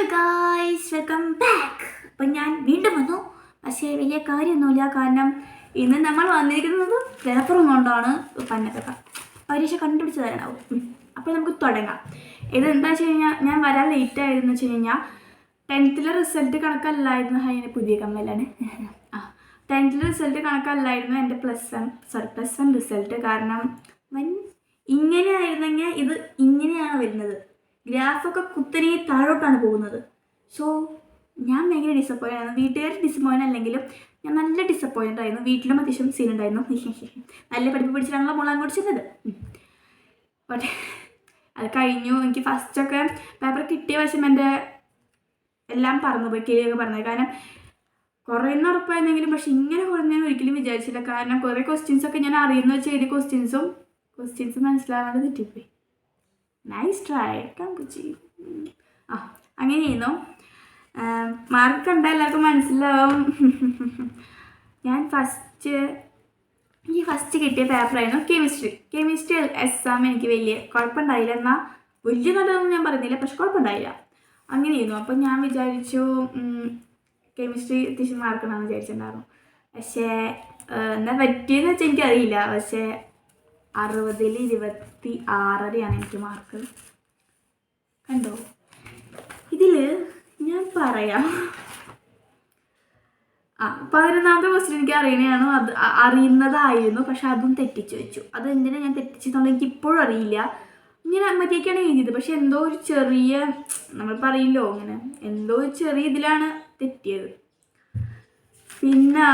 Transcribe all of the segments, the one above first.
Hello guys, welcome back. അപ്പം ഞാൻ വീണ്ടും വന്നു. പക്ഷേ വലിയ കാര്യമൊന്നുമില്ല. കാരണം ഇന്ന് നമ്മൾ വന്നിരിക്കുന്നത് പേപ്പറും കൊണ്ടാണ്. പന്നൊക്കെ പരീക്ഷ കണ്ടുപിടിച്ച് തരാനാവും. അപ്പോൾ നമുക്ക് തുടങ്ങാം. ഇതെന്താ വെച്ച് കഴിഞ്ഞാൽ ഞാൻ വരാൻ ലേറ്റ് ആയിരുന്നു വെച്ച് കഴിഞ്ഞാൽ 10th റിസൾട്ട് കണക്കല്ലായിരുന്നു. അതിന് പുതിയ കമ്മലാണ്. 10th റിസൾട്ട് കണക്കല്ലായിരുന്നു എൻ്റെ +1 റിസൾട്ട്. കാരണം ഇങ്ങനെ ആയിരുന്നെങ്കിൽ ഇത് ഇങ്ങനെയാണ് വരുന്നത്. ഗ്രാഫൊക്കെ കുത്തനെ താഴോട്ടാണ് പോകുന്നത്. സോ ഞാൻ ഭയങ്കര ഡിസപ്പോയിൻ്റ് ആയിരുന്നു. വീട്ടുകാർ ഡിസപ്പോയിൻ്റ് അല്ലെങ്കിലും ഞാൻ നല്ല ഡിസപ്പോയിൻ്റ് ആയിരുന്നു. വീട്ടിലും അത്യാവശ്യം സീൻ ഉണ്ടായിരുന്നു. നല്ല പഠിപ്പ് പിടിച്ചിട്ടാണല്ലോ മോൾ അങ്ങോട്ട് ചെന്നത്. ബട്ട് അത് കഴിഞ്ഞു. എനിക്ക് ഫസ്റ്റൊക്കെ പേപ്പർ കിട്ടിയ വശം എൻ്റെ എല്ലാം പറന്നുപോയി, കിളിയൊക്കെ പറഞ്ഞത്. കാരണം കുറേന്ന് ഉറപ്പായിരുന്നെങ്കിലും പക്ഷെ ഇങ്ങനെ കുറഞ്ഞാൽ ഒരിക്കലും വിചാരിച്ചില്ല. കാരണം കുറേ ക്വസ്റ്റ്യൻസൊക്കെ ഞാൻ അറിയുന്ന വെച്ച് എഴുതിയ ക്വസ്റ്റ്യൻസ് മനസ്സിലാവാതെ തെറ്റിപ്പോയി. നൈസ് ട്രൈ കമ്പുച്ചി. അങ്ങനെയായിരുന്നു. മാർക്ക് കണ്ടാൽ എല്ലാവർക്കും മനസ്സിലാവും. ഞാൻ ഫസ്റ്റ് കിട്ടിയ പേപ്പറായിരുന്നു കെമിസ്ട്രി എക്സാം. എനിക്ക് വലിയ കുഴപ്പമുണ്ടായില്ല. എന്നാൽ വലിയ നല്ലതൊന്നും ഞാൻ പറയുന്നില്ല, പക്ഷെ കുഴപ്പമുണ്ടായില്ല. അങ്ങനെയായിരുന്നു. അപ്പം ഞാൻ വിചാരിച്ചു കെമിസ്ട്രി അത്യാവശ്യം മാർക്കുണ്ടാകുമെന്ന് വിചാരിച്ചിട്ടുണ്ടായിരുന്നു. പക്ഷേ എന്താ പറ്റിയെന്ന് വെച്ചാൽ എനിക്കറിയില്ല. പക്ഷേ 60ൽ 26.5 എനിക്ക് മാർക്ക്. കണ്ടോ? ഇതിൽ ഞാൻ പറയാം. 11ാമത്തെ ക്വസ്റ്റ്യൻ എനിക്ക് അറിയുന്നതായിരുന്നു. പക്ഷെ അതും തെറ്റിച്ച് വെച്ചു. അത് എന്തിനാണ് ഞാൻ തെറ്റിച്ചെന്നുള്ളത് എനിക്ക് ഇപ്പോഴും അറിയില്ല. ഇങ്ങനെ മറ്റേക്കാണ് എഴുതിയത്. പക്ഷെ എന്തോ ഒരു ചെറിയ, നമ്മൾ പറയില്ലോ ഇങ്ങനെ, എന്തോ ഒരു ചെറിയ ഇതിലാണ് തെറ്റിയത്. പിന്നെ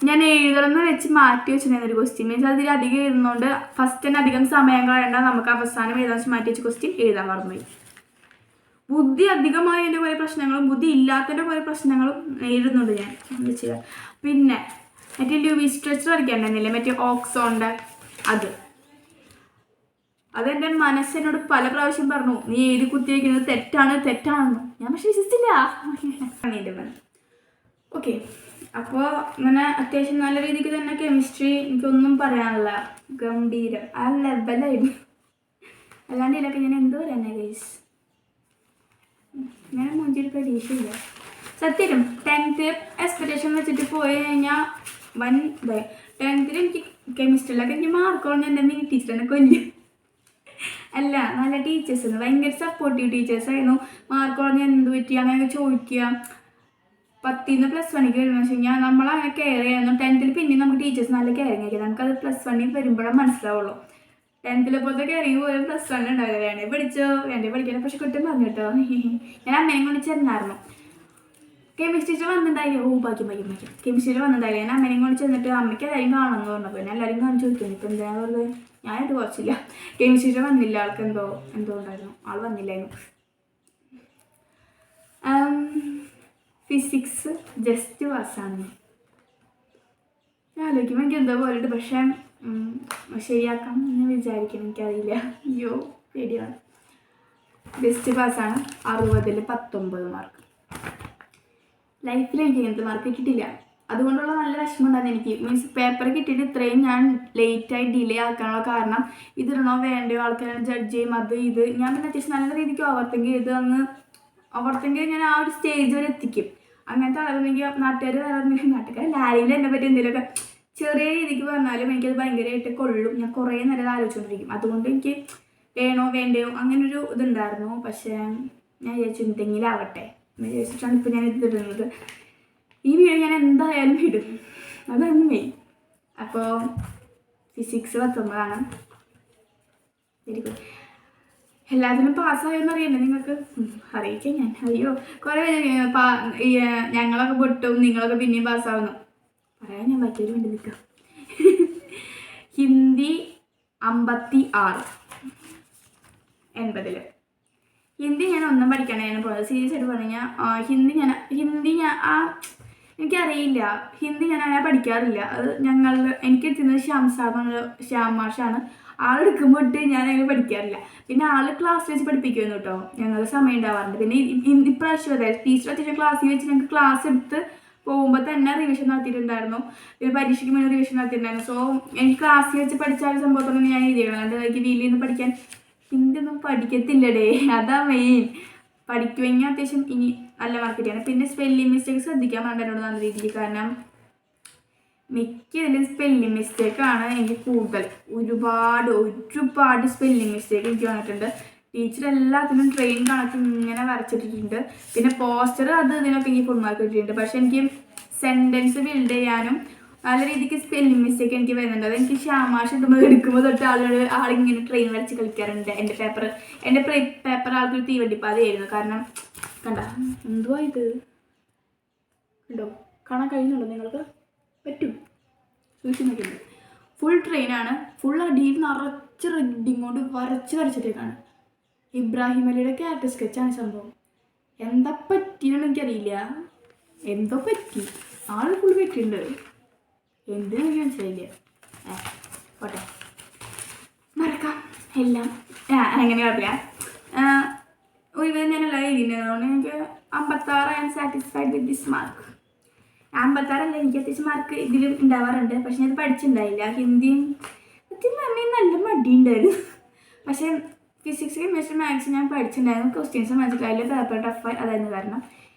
ഞാൻ എഴുതണമെന്ന് വെച്ച് മാറ്റി വെച്ചിട്ടുണ്ടായിരുന്നു ഒരു ക്വസ്റ്റ്യൻ. മീൻസ് അതിലധികം എഴുതുന്നതുകൊണ്ട് ഫസ്റ്റ് തന്നെ അധികം സമയം കളയണ്ട, നമുക്ക് അവസാനം എഴുതാൻ വെച്ച് മാറ്റി വെച്ച് ക്വസ്റ്റ്യൻ എഴുതാൻ മറന്നുപോയി. ബുദ്ധി അധികമായി എൻ്റെ കുറേ പ്രശ്നങ്ങളും ബുദ്ധി ഇല്ലാത്തതിൻ്റെ കുറേ പ്രശ്നങ്ങളും എഴുതുന്നുണ്ട് ഞാൻ. എന്താ ചെയ്യുക? പിന്നെ മറ്റേ ലൂവി സ്ട്രെച്ചർ വരയ്ക്കാണ്ടിരുന്നില്ലേ, മറ്റേ ഓക്സോണിൻ്റെ അതെൻ്റെ മനസ്സിനോട് പല പ്രാവശ്യം പറഞ്ഞു, നീ എഴുതി കുത്തിവെക്കുന്നത് തെറ്റാണെന്ന്. ഞാൻ പക്ഷെ വിശ്വസിച്ചില്ല. ഓക്കെ, അപ്പോൾ ഇങ്ങനെ അത്യാവശ്യം നല്ല രീതിക്ക് തന്നെ കെമിസ്ട്രി എനിക്കൊന്നും പറയാനില്ല, ഗംഭീരം. ആ ലെവലായിരുന്നു. അല്ലാണ്ട് ഇതിലൊക്കെ ഞാൻ എന്ത് പറയാനാ ഗൈസ്, ഞാൻ മുഞ്ചിൽ പ്രതീക്ഷയില്ല സത്യം. 10th എക്സ്പെക്ടേഷൻ വെച്ചിട്ട് പോയി കഴിഞ്ഞാൽ വൻ ഇതായി. 10th എനിക്ക് കെമിസ്ട്രിയിലൊക്കെ എനിക്ക് മാർക്കോളം എൻ്റെ നീ ടീച്ചറിനെ കൊല്ലും. അല്ല, നല്ല ടീച്ചേഴ്സായിരുന്നു, ഭയങ്കര സപ്പോർട്ടീവ് ടീച്ചേഴ്സായിരുന്നു. മാർക്കോളം എന്ത് പറ്റി അങ്ങനെയൊക്കെ ചോദിക്കുക. 10th +1 വരുമ്പോൾ വെച്ച് കഴിഞ്ഞാൽ നമ്മളങ്ങനെ കെയർ ചെയ്യായിരുന്നു. 10th പിന്നെ നമുക്ക് ടീച്ചേഴ്സ് നല്ല കെയറിങ് ആയിരിക്കും. നമുക്കത് +1 വരുമ്പോഴേ മനസ്സിലാവുള്ളൂ. 10th പോലത്തെ കെയറിങ് പോലും +1 ഉണ്ടാവില്ല. വേണ്ടേ പഠിക്കണം. പക്ഷെ കുറ്റം പറഞ്ഞു കേട്ടോ. ഞാൻ അമ്മേനെ വിളിച്ചിരുന്നായിരുന്നു. കെമിസ്ട്രി ടീച്ചർ വന്നിട്ടുണ്ടായില്ല. ഭാഗ്യം. കെമിസ്ട്രി ടീച്ചർ വന്നിട്ടുണ്ടായില്ല. ഞാൻ അമ്മേനെ കൊണ്ട് ചെന്നിട്ട് അമ്മയ്ക്ക് എല്ലാവരും കാണുമെന്ന് പറഞ്ഞപ്പോൾ ഞാൻ എല്ലാവരും കാണിച്ചു കൊടുക്കുന്നു. ഇപ്പം എന്താ പറഞ്ഞത്, ഞാനായിട്ട് കുറച്ചില്ല. കെമിസ്ട്രി ടീച്ചർ വന്നില്ല. ആൾക്ക് എന്തോ ഉണ്ടായിരുന്നു, ആൾ വന്നില്ലായിരുന്നു. Physics just പാസ്സാണ്. ആലോചിക്കുമ്പോൾ എനിക്ക് എന്തോ പോലെയുണ്ട്. പക്ഷേ ശരിയാക്കാം എന്ന് വിചാരിക്കണം. എനിക്കറിയില്ല. അയ്യോ പേടിയാണ്. ജസ്റ്റ് പാസ്സാണ്. 60ൽ 19 മാർക്ക്. ലൈഫിൽ എനിക്ക് ഇങ്ങനത്തെ മാർക്ക് കിട്ടിയിട്ടില്ല. അതുകൊണ്ടുള്ള നല്ല വിഷമം ഉണ്ടായിരുന്നു എനിക്ക്. മീൻസ് പേപ്പർ കിട്ടിയിട്ട് ഇത്രയും ഞാൻ ലേറ്റായി ഡിലേ ആക്കാനുള്ള കാരണം ഇതിടണോ വേണ്ടയോ, ആൾക്കാരെ ജഡ്ജ് ചെയ്യും, ഇത് ഞാൻ പിന്നെ അത്യാവശ്യം നല്ല രീതിക്ക് ഓവർത്തിങ്ക് ചെയ്ത് ഞാൻ ആ ഒരു സ്റ്റേജ് വരെ എത്തിക്കും. അങ്ങനത്തെ ആളുകളെങ്കിൽ നാട്ടുകാർ ആരെങ്കിലും എന്നെ പറ്റി എന്തെങ്കിലുമൊക്കെ ചെറിയ രീതിക്ക് പറഞ്ഞാലും എനിക്കത് ഭയങ്കരമായിട്ട് കൊള്ളും. ഞാൻ കുറേ നേരം ആലോചിച്ചുകൊണ്ടിരിക്കും. അതുകൊണ്ട് എനിക്ക് വേണോ വേണ്ടയോ അങ്ങനൊരു ഇതുണ്ടായിരുന്നു. പക്ഷേ ഞാൻ വിചാരിച്ചു എന്തെങ്കിലും ആവട്ടെ എന്ന് വിചാരിച്ചിട്ടാണ് ഇപ്പോൾ ഞാൻ ഇതിടുന്നത്. ഈ വീഡിയോ ഞാൻ എന്തായാലും ഇടും, അതാണ് മെയിൻ. അപ്പോൾ ഫിസിക്സ് 19 വെരി ഗുഡ്. എല്ലാത്തിനും പാസ്സായോന്ന് അറിയണ്ടേ നിങ്ങൾക്ക്? അറിയിക്കാം ഞാൻ. അയ്യോ, കുറേ ഞങ്ങളൊക്കെ പൊട്ടും, നിങ്ങളൊക്കെ പിന്നെയും പാസ്സാവുന്നു പറയാൻ ഞാൻ പറ്റിയൊരു വേണ്ടി നിൽക്കാം. ഹിന്ദി 56 80. ഹിന്ദി ഞാൻ ഒന്നും പഠിക്കാനാണ് ഞാൻ പോയത്. സീരിയസ് ആയിട്ട് പറഞ്ഞാൽ ഹിന്ദി എനിക്കറിയില്ല. ഹിന്ദി ഞാൻ അങ്ങനെ പഠിക്കാറില്ല. അത് എനിക്ക് എത്തുന്നത് ശ്യാം മാഷാണ്. ആളെടുക്കുമ്പോൾ ഞാൻ അങ്ങനെ പഠിക്കാറില്ല. പിന്നെ ക്ലാസ് വെച്ച് പഠിപ്പിക്കുമായിരുന്നു കേട്ടോ. ഞങ്ങൾക്ക് സമയം ഉണ്ടാവാറുണ്ട്. പിന്നെ ഇപ്രാവശ്യം അതായത് ടീച്ചർ അത്യാവശ്യം ക്ലാസ്സിൽ വെച്ച് ഞങ്ങൾക്ക് ക്ലാസ് എടുത്ത് പോകുമ്പോൾ തന്നെ റിവിഷൻ നടത്തിയിട്ടുണ്ടായിരുന്നു. പിന്നെ പരീക്ഷയ്ക്ക് മുന്നേ റിവിഷൻ നടത്തിയിട്ടുണ്ടായിരുന്നു. സോ എനിക്ക് ക്ലാസ്സിൽ വെച്ച് പഠിച്ച ആ സംഭവത്തൊന്നും ഞാൻ എഴുതിയാണ്. എനിക്ക് വീട്ടിൽ നിന്ന് പഠിക്കാൻ ഹിന്ദി ഒന്നും പഠിക്കത്തില്ലടേ, അതാ മെയിൻ. പഠിക്കുമെങ്കിൽ അത്യാവശ്യം ഇനി നല്ല മാർക്ക് കിട്ടിയാണ്. പിന്നെ സ്പെല്ലിംഗ് മിസ്റ്റേക്ക് ശ്രദ്ധിക്കാൻ പറഞ്ഞിട്ട് എന്നോട് നല്ല രീതിയിൽ. കാരണം മിക്കതിലും സ്പെല്ലിംഗ് മിസ്റ്റേക്കാണ് എനിക്ക് കൂടുതൽ. ഒരുപാട് സ്പെല്ലിംഗ് മിസ്റ്റേക്ക് എനിക്ക് വന്നിട്ടുണ്ട്. ടീച്ചർ എല്ലാത്തിനും ട്രെയിൻ കണക്ക് ഇങ്ങനെ വരച്ചിട്ടിട്ടുണ്ട്. പിന്നെ പോസ്റ്റർ ഇതിനൊക്കെ എനിക്ക് ഫുൾ മാർക്ക് കിട്ടിയിട്ടുണ്ട്. പക്ഷെ എനിക്ക് സെൻറ്റൻസ് ബിൽഡ് ചെയ്യാനും നല്ല രീതിക്ക് സ്പെല്ലിംഗ് മിസ്റ്റേക്ക് എനിക്ക് വരുന്നുണ്ട്. അത് എനിക്ക് ശ്യാമാഷ് ഇടുമ്പോൾ എടുക്കുമ്പോൾ തൊട്ട് ആളിങ്ങനെ ട്രെയിൻ വരച്ച് കളിക്കാറുണ്ട്. എൻ്റെ പേപ്പർ ആൾക്കൊരു തീവണ്ടിപ്പാതയായിരുന്നു. കാരണം കണ്ട എന്തുവാ ഇത് ഉണ്ടോ, കാണാൻ കഴിയുന്നുണ്ടോ നിങ്ങൾക്ക്? പറ്റും, സൂക്ഷിച്ച് നോക്കിയിട്ടുണ്ട്. ഫുൾ ട്രെയിനാണ്. ഫുൾ അടിയിൽ നിറച്ച് റെഡിങ് കൊണ്ട് വരച്ചിട്ടേക്കാണ്. ഇബ്രാഹിം അലിയുടെ ക്യാരക്ടർ സ്കെച്ചാണ് സംഭവം. എന്താ പറ്റിയെന്ന് എനിക്കറിയില്ല. എന്തോ പറ്റി, ആൾ ഫുൾ പറ്റിയിട്ടുണ്ട്. എന്തിനും എനിക്ക് മനസ്സിലായില്ല. പോട്ടെ, മറക്കാം എല്ലാം. അങ്ങനെ കുഴപ്പമില്ല. ഞാനെല്ലാം എഴുതിയിട്ടുള്ളതുകൊണ്ട് എനിക്ക് 56 I am satisfied with this mark. 56 എനിക്ക് അത്യാവശ്യം മാർക്ക് ഇതിലും ഉണ്ടാവാറുണ്ട്. പക്ഷെ ഞാൻ പഠിച്ചിട്ടുണ്ടായില്ല. ഹിന്ദിയും നല്ല മടിയുണ്ടായിരുന്നു. പക്ഷേ ഫിസിക്സ് കെമിസ്ട്രി മാത്സ് ഞാൻ പഠിച്ചിട്ടുണ്ടായിരുന്നു. ക്വസ്റ്റ്യൻസ് മനസ്സിലായില്ല, പേപ്പർ ടഫായി. അതായിരുന്നു കാരണം.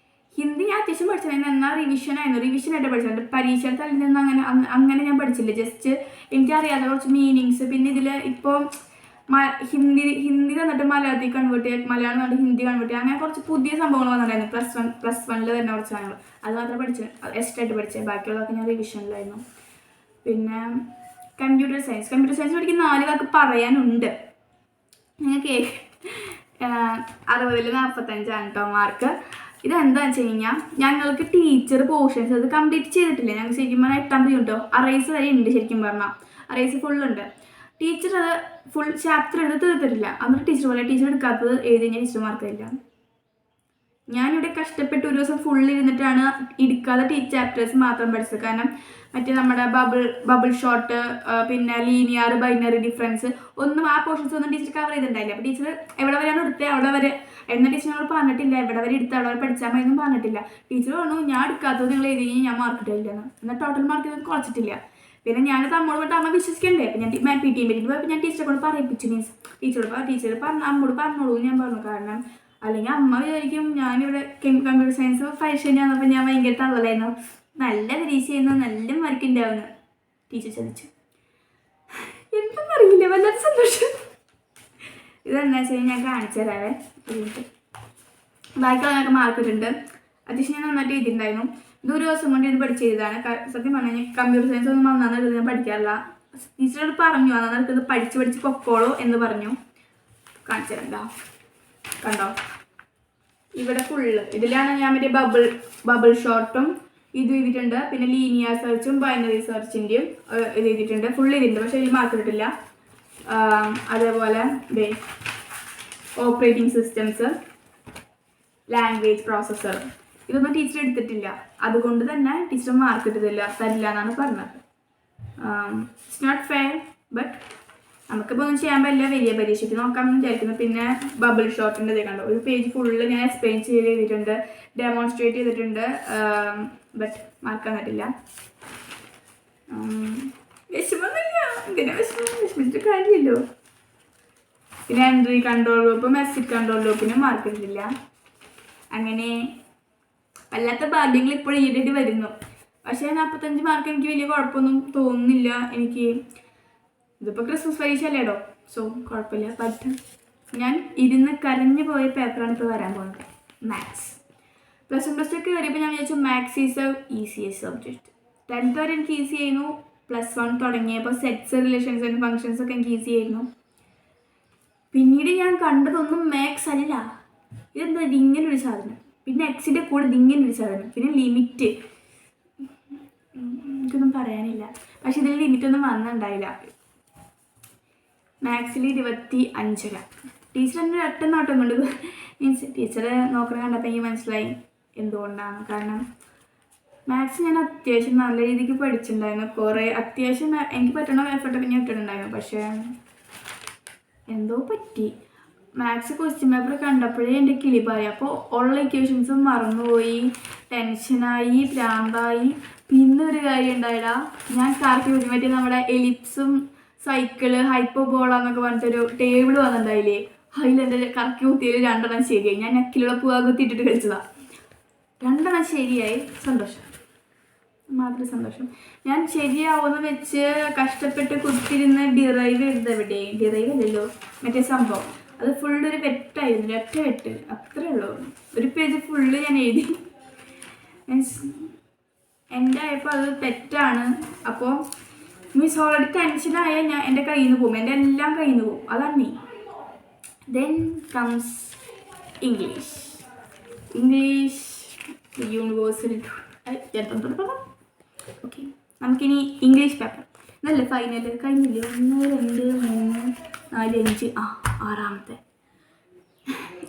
ഹിന്ദി ഞാൻ അത്യാവശ്യം പഠിച്ചിട്ടുണ്ടായിരുന്നു. എന്നാൽ റിവിഷനായിട്ട് പഠിച്ചിട്ടുണ്ട്. പരീക്ഷയുടെ തലയിൽ നിന്ന് അങ്ങനെ ഞാൻ പഠിച്ചില്ല. ജസ്റ്റ് എനിക്കറിയാതെ കുറച്ച് മീനിങ്സ്. പിന്നെ ഇതിൽ ഇപ്പോൾ ഹിന്ദി തന്നിട്ട് മലയാളത്തിൽ കൺവേർട്ട് ചെയ്യുക, മലയാളം തന്നിട്ട് ഹിന്ദി കൺവേർട്ട് ചെയ്യുക, അങ്ങനെ കുറച്ച് പുതിയ സംഭവങ്ങൾ വന്നിട്ടുണ്ടായിരുന്നു. പ്ലസ് വണ്ണിൽ തന്നെ കുറച്ച് സാധനങ്ങൾ അത് മാത്രമേ പഠിച്ചത്, എക്സ്ട്രാ ആയിട്ട് പഠിച്ചത്. ബാക്കിയുള്ളതൊക്കെ ഞാൻ റിവിഷനിലായിരുന്നു. പിന്നെ കമ്പ്യൂട്ടർ സയൻസ് പഠിക്കുന്ന 4 വാക്ക് പറയാനുണ്ട്. നിങ്ങൾക്ക് 60-ൽ 45 കേട്ടോ മാർക്ക്. ഇതെന്താണെന്ന് വെച്ച് കഴിഞ്ഞാൽ ഞങ്ങൾക്ക് ടീച്ചർ പോർഷൻസ് അത് കംപ്ലീറ്റ് ചെയ്തിട്ടില്ല. ഞങ്ങൾക്ക് ശരിക്കും പറഞ്ഞാൽ 8ാം തീയതി ഉണ്ടോ അറേസ് വരെ ഉണ്ട്. ശരിക്കും പറഞ്ഞാൽ അറേസ് ഫുള്ളുണ്ട്. ടീച്ചർ അത് ഫുൾ ചാപ്റ്റർ എടുത്ത് തീർത്തിട്ടില്ല. എന്നിട്ട് ടീച്ചർ എടുക്കാത്തത് എഴുതി കഴിഞ്ഞാൽ ടീച്ചർ മാർക്ക് തരില്ല. ഞാനിവിടെ കഷ്ടപ്പെട്ട് ഒരു ദിവസം ഫുൾ ഇരുന്നിട്ടാണ് എടുക്കാതെ ചാപ്റ്റേഴ്സ് മാത്രം പഠിച്ചത്. കാരണം മറ്റേ നമ്മുടെ ബബിൾ ഷോട്ട്, പിന്നെ ലീനിയർ, ബൈനറി ഡിഫറൻസ് ഒന്നും ആ പോർഷൻസ് ഒന്നും ടീച്ചർ കവർ ചെയ്തിട്ടുണ്ടായില്ല. അപ്പോൾ ടീച്ചർ എവിടെ വരെയാണ് എടുത്തത് അവിടെ വരെ എന്ന ടീച്ചർ ഞങ്ങൾ പറഞ്ഞിട്ടില്ല. എവിടെ വരെ എടുത്ത് അവിടെ വരെ പഠിച്ചാൽ മതിയൊന്നും പറഞ്ഞിട്ടില്ല. ടീച്ചർ പറഞ്ഞു ഞാൻ എടുക്കാത്തത് നിങ്ങൾ എഴുതി കഴിഞ്ഞാൽ ഞാൻ മാർക്ക് ഇട്ടില്ലെന്ന്. എന്നാൽ ടോട്ടൽ മാർക്ക് കുറച്ചിട്ടില്ല. പിന്നെ ഞാൻ തമ്മോട് പറഞ്ഞിട്ട് അമ്മ വിശ്വസിക്കണ്ടേ. അപ്പം ഞാൻ പി ടി എം പറ്റി പോയപ്പോൾ ഞാൻ ടീച്ചറെ കൊണ്ട് പറയിപ്പിച്ചു. ടീച്ചർ അമ്മോട് പറഞ്ഞോളൂ ഞാൻ പറഞ്ഞു. കാരണം അല്ലെങ്കിൽ അമ്മ വിചാരിക്കും ഞാനിവിടെ കമ്പ്യൂട്ടർ സയൻസ് പരീക്ഷ കഴിഞ്ഞപ്പോൾ ഞാൻ ഭയങ്കര തള്ളലായിരുന്നു. നല്ല പരീക്ഷ ചെയ്യുന്നു, നല്ല മാർക്ക് ഉണ്ടാവുന്നു. ടീച്ചർ ചോദിച്ചു എന്തും അറിയില്ല. വല്ലാത്ത സന്തോഷം. ഇതെന്താ വെച്ച് കഴിഞ്ഞാൽ ഞാൻ കാണിച്ചു തരാവേ. ബാക്കിയുള്ള ഞങ്ങൾക്ക് മാർക്ക് ഇട്ടുണ്ട്. അത്യാവശ്യം ഞാൻ നന്നായിട്ട് എഴുതിയിട്ടുണ്ടായിരുന്നു. ഇത് ഒരു ദിവസം കൊണ്ട് ഇത് പഠിച്ച് ചെയ്തതാണ്. സത്യം പറഞ്ഞാൽ ഞാൻ കമ്പ്യൂട്ടർ സയൻസ് ഒന്നും നന്നായിട്ട് ഞാൻ പഠിക്കാറില്ല. ടീച്ചറോട് പറഞ്ഞു നന്നായിട്ട് ഇത് പഠിച്ച് പൊക്കോളൂ എന്ന് പറഞ്ഞു. കാണിച്ചു തരണ്ട. കണ്ടോ, ഇവിടെ ഫുള്ള് ഇതിലാണ് ഞാൻ മറ്റേ ബബിൾ ഷോട്ടും ഇത് ചെയ്തിട്ടുണ്ട്. പിന്നെ ലീനിയർ സെർച്ചും ബൈനറി സെർച്ചിൻ്റെയും ഇത് ചെയ്തിട്ടുണ്ട്. ഫുൾ ചെയ്തിട്ടുണ്ട്. പക്ഷേ ഇതിൽ മാർക്ക് ഇട്ടിട്ടില്ല. അതേപോലെ ഓപ്പറേറ്റിംഗ് സിസ്റ്റംസ്, ലാംഗ്വേജ് പ്രോസസ്സർ ഇതൊന്നും ടീച്ചർ എടുത്തിട്ടില്ല. അതുകൊണ്ട് തന്നെ ടീച്ചർ മാർക്ക് തരില്ല എന്നാണ് പറഞ്ഞത്. It's not fair. ബട്ട് നമുക്കിപ്പോൾ ഒന്നും ചെയ്യാൻ പറ്റില്ല. വലിയ പരീക്ഷയ്ക്ക് നോക്കാമെന്ന് വിചാരിക്കുന്നു. പിന്നെ ബബിൾ ഷോട്ടിൻ്റെ ഇതേ കണ്ടോ, ഒരു പേജ് ഫുള്ള് ഞാൻ എക്സ്പ്ലെയിൻ ചെയ്തിട്ടുണ്ട്, ഡെമോൺസ്ട്രേറ്റ് ചെയ്തിട്ടുണ്ട്. ബട്ട് മാർക്ക് തന്നിട്ടില്ല. വിഷമൊന്നുമില്ല. എന്തിനാ വിഷമിച്ചിട്ട് കാര്യമില്ലല്ലോ. പിന്നെ എൻട്രി കൺട്രോൾ ഗ്രൂപ്പും മെസ്സിക് കൺട്രോൾ ഗ്രൂപ്പിനും മാർക്ക് ഇട്ടില്ല. അങ്ങനെ വല്ലാത്ത ഭാഗ്യങ്ങൾ ഇപ്പോൾ ഈടായിട്ട് വരുന്നു. പക്ഷേ 45 മാർക്ക് എനിക്ക് വലിയ കുഴപ്പമൊന്നും തോന്നുന്നില്ല. എനിക്ക് ഇതിപ്പോൾ ക്രിസ്മസ് പരീക്ഷ അല്ലേടോ, സോ കുഴപ്പമില്ല. ബട്ട് ഞാൻ ഇരുന്ന് കരഞ്ഞു പോയ പേപ്പറാണ് ഇപ്പോൾ വരാൻ പോകുന്നത്, മാത്സ്. പ്ലസ് 1 പ്ലസ് 2 കയറിയപ്പോൾ ഞാൻ വിചാരിച്ചു maths is A easiest subject. 10th വരെ എനിക്ക് ഈസി ആയിരുന്നു. പ്ലസ് 1 തുടങ്ങിയപ്പോൾ സെറ്റ്സ്, റിലേഷൻസ് ആൻഡ് ഫങ്ഷൻസ് ഒക്കെ എനിക്ക് ഈസി ആയിരുന്നു. പിന്നീട് ഞാൻ കണ്ടതൊന്നും മാത്സ് അല്ല. ഇതെന്താ ഇതിങ്ങനൊരു സാധനം, പിന്നെ എക്സിൻ്റെ കൂടെ ഇതിങ്ങനൊരു സാധനം, പിന്നെ ലിമിറ്റ്, എനിക്കൊന്നും പറയാനില്ല. പക്ഷെ ഇതിൽ ലിമിറ്റൊന്നും വന്നിട്ടുണ്ടായില്ല. മാത്സിൽ 25. ടീച്ചർ എൻ്റെ ഒറ്റ നോട്ടം കൊണ്ട് മീൻസ് ടീച്ചറെ നോക്കണ കണ്ടപ്പോൾ എനിക്ക് മനസ്സിലായി എന്തുകൊണ്ടാണ്. കാരണം മാത്സ് ഞാൻ അത്യാവശ്യം നല്ല രീതിക്ക് പഠിച്ചിട്ടുണ്ടായിരുന്നു. കുറേ അത്യാവശ്യം എനിക്ക് പറ്റണ എഫർട്ടൊക്കെ ഞാൻ ഇട്ടിട്ടുണ്ടായിരുന്നു. പക്ഷേ എന്തോ പറ്റി. മാത്സ് ക്വസ്റ്റ്യൻ പേപ്പർ കണ്ടപ്പോഴേ എൻ്റെ കിളി പായി. അപ്പോൾ ഉള്ള ഇക്വേഷൻസും മറന്നുപോയി, ടെൻഷനായി, ഭ്രാന്തായി. പിന്നെ ഒരു കാര്യം ഉണ്ടായില്ല, ഞാൻ കാർക്കി പറ്റി നമ്മുടെ എലിപ്സും സൈക്കിള് ഹൈപ്പോബോള എന്നൊക്കെ പറഞ്ഞിട്ടൊരു ടേബിൾ വന്നിട്ടുണ്ടായില്ലേ, അതിലെൻ്റെ കറക്കി കുത്തിയിൽ 2 ശരിയായി. ഞാൻ നക്കിലുള്ള പൂവാ കുത്തിയിട്ടിട്ട് കളിച്ചതാണ്. 2 ശരിയായി. സന്തോഷം, മാത്രം സന്തോഷം. ഞാൻ ശരിയാവുമെന്ന് വെച്ച് കഷ്ടപ്പെട്ട് കുത്തിരുന്ന് ഡിറൈവ് ചെയ്തത് എവിടെ? ഡിറൈവ് അല്ലല്ലോ, മറ്റേ സംഭവം. അത് ഫുള്ളൊരു വെട്ടായിരുന്നു, ഒറ്റ വെട്ട്, അത്രേ ഉള്ളൂ. ഒരു പേജ് ഫുള്ള് ഞാൻ എഴുതി. മീൻസ് എൻ്റെ ആയപ്പോൾ അത് തെറ്റാണ്. അപ്പോൾ മീൻസ് ഓൾറെഡി ടെൻഷനായാൽ ഞാൻ എൻ്റെ കയ്യിൽ നിന്ന് പോകും, എൻ്റെ എല്ലാം കയ്യിൽ നിന്ന് പോകും. അതാണ് നീ. Then comes English. Universal. Okay, നമുക്കിനി ഇംഗ്ലീഷ് പേപ്പർ. നല്ല ഫൈനൽ കഴിഞ്ഞില്ലേ? 1 2 3 4 5 6ാമത്തെ.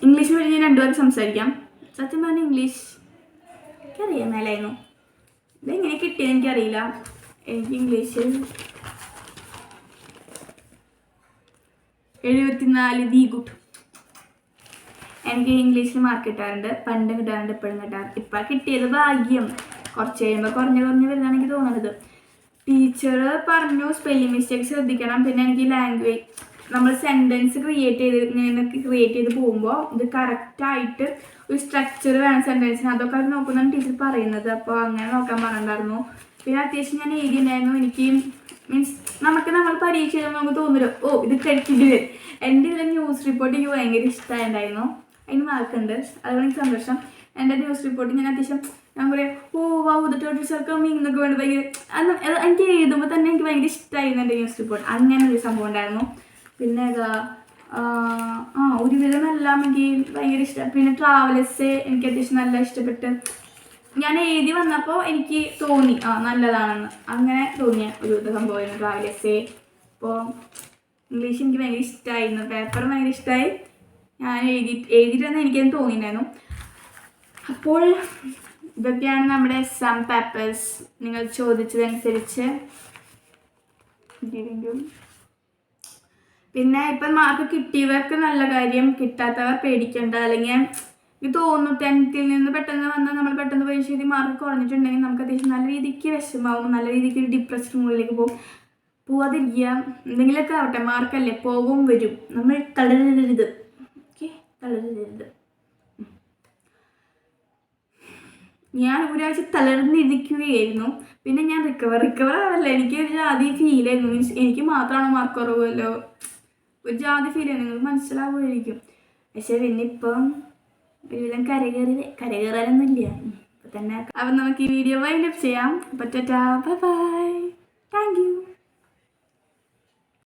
ഇംഗ്ലീഷ് വഴി ഞാൻ 2 വാരം സംസാരിക്കാം. സത്യം പറഞ്ഞാൽ ഇംഗ്ലീഷ് എനിക്കറിയാം മേലായിരുന്നു. ഇതെങ്ങനെ കിട്ടിയത് എനിക്കറിയില്ല. എനിക്ക് ഇംഗ്ലീഷ് 74 ദി ഗുഡ്. എനിക്ക് ഇംഗ്ലീഷിൽ മാർക്ക് കിട്ടാറുണ്ട്, പണ്ട് കിട്ടാറുണ്ട്, ഇപ്പോഴും കിട്ടാറുണ്ട്. ഇപ്പം കിട്ടിയത് ഭാഗ്യം. കുറച്ച് കഴിയുമ്പോൾ കുറഞ്ഞ് വരുന്നതാണ് എനിക്ക് തോന്നുന്നത്. ടീച്ചർ പറഞ്ഞു സ്പെല്ലിംഗ് മിസ്റ്റേക്ക് ശ്രദ്ധിക്കണം. പിന്നെ എനിക്ക് ലാംഗ്വേജ്, നമ്മൾ സെൻറ്റൻസ് ക്രിയേറ്റ് ചെയ്ത് പോകുമ്പോൾ ഇത് കറക്റ്റായിട്ട് ഒരു സ്ട്രക്ചർ വേണം സെൻറ്റൻസിന്. അതൊക്കെ അത് നോക്കുന്നതാണ് ടീച്ചർ പറയുന്നത്. അപ്പോൾ അങ്ങനെ നോക്കാൻ പറഞ്ഞിട്ടുണ്ടായിരുന്നു. പിന്നെ അത്യാവശ്യം ഞാൻ എഴുതിയിട്ടുണ്ടായിരുന്നു. എനിക്ക് മീൻസ് നമ്മൾ പരീക്ഷ ചെയ്താൽ നമുക്ക് തോന്നുമല്ലോ, ഓ ഇത് കഴിക്കില്ല. എൻ്റെ ഇതിൽ ന്യൂസ് റിപ്പോർട്ട് എനിക്ക് ഭയങ്കര ഇഷ്ടമായിട്ടുണ്ടായിരുന്നു. അതിന് മാർക്കുണ്ട്, അതുകൊണ്ട് എനിക്ക് സന്തോഷം. എൻ്റെ ന്യൂസ് റിപ്പോർട്ട് ഞാൻ അത്യാവശ്യം ഞാൻ പറയാം, ഓ വാ ഉദട്ടോട്ടിസർക്ക് മീനൊക്കെ വേണ്ടി ഭയങ്കര എനിക്ക് എഴുതുമ്പോൾ തന്നെ എനിക്ക് ഭയങ്കര ഇഷ്ടമായിരുന്നു എൻ്റെ ന്യൂസ് റിപ്പോർട്ട്. അങ്ങനെ ഒരു സംഭവം ഉണ്ടായിരുന്നു. പിന്നെ ഒരുവിധം എല്ലാം എനിക്ക് ഭയങ്കര ഇഷ്ടം. പിന്നെ ട്രാവലേഴ്സ് എനിക്ക് അത്യാവശ്യം നല്ല ഇഷ്ടപ്പെട്ട് ഞാൻ എഴുതി വന്നപ്പോൾ എനിക്ക് തോന്നി നല്ലതാണെന്ന്. അങ്ങനെ തോന്നിയ ഒരു സംഭവമായിരുന്നു ട്രാവലേഴ്സ്. അപ്പോൾ ഇംഗ്ലീഷ് എനിക്ക് ഭയങ്കര ഇഷ്ടമായിരുന്നു, പേപ്പർ ഭയങ്കര ഇഷ്ടമായി. ഞാൻ എഴുതിയിട്ടെന്ന് എനിക്കത് തോന്നിയിട്ടുണ്ടായിരുന്നു. അപ്പോൾ ഇതൊക്കെയാണ് നമ്മുടെ എക്സാം പേപ്പേഴ്സ്. നിങ്ങൾ ചോദിച്ചതനുസരിച്ച്. പിന്നെ ഇപ്പം മാർക്ക് കിട്ടിയവർക്ക് നല്ല കാര്യം, കിട്ടാത്തവർ പേടിക്കണ്ട. അല്ലെങ്കിൽ എനിക്ക് തോന്നുന്നു 10th നിന്ന് പെട്ടെന്ന് വന്നാൽ നമ്മൾ പെട്ടെന്ന് പരീക്ഷ എഴുതി മാർക്ക് കുറഞ്ഞിട്ടുണ്ടെങ്കിൽ നമുക്ക് അത്യാവശ്യം നല്ല രീതിക്ക് വിഷമാവും, നല്ല രീതിക്ക് ഒരു ഡിപ്രസ്ഡ് മൂഡിലേക്ക് പോവാതിരിക്കുക. എന്തെങ്കിലുമൊക്കെ ആവട്ടെ, മാർക്കല്ലേ, പോകും വരും. നമ്മൾ തളരരുത്. ഓക്കെ, തളരരുത്. ഞാൻ ഒരാഴ്ച തളർന്നിരിക്കുകയായിരുന്നു. പിന്നെ ഞാൻ റിക്കവർ ആവല്ല, എനിക്ക് ഒരു ജാതി ഫീലായിരുന്നു. മീൻസ് എനിക്ക് മാത്രമാണ് മാർക്ക് കുറവല്ലോ, ഒരു ജാതി ഫീലായിരുന്നു. നിങ്ങൾക്ക് മനസ്സിലാവുമായിരിക്കും. പക്ഷെ പിന്നെ ഇപ്പം ഒരുവിധം കരകയറാനൊന്നുമില്ല ഇപ്പം തന്നെ. അപ്പം നമുക്ക് ഈ വീഡിയോ വൈൻഡപ്പ് ചെയ്യാം. അപ്പോൾ Tata, bye bye, thank you.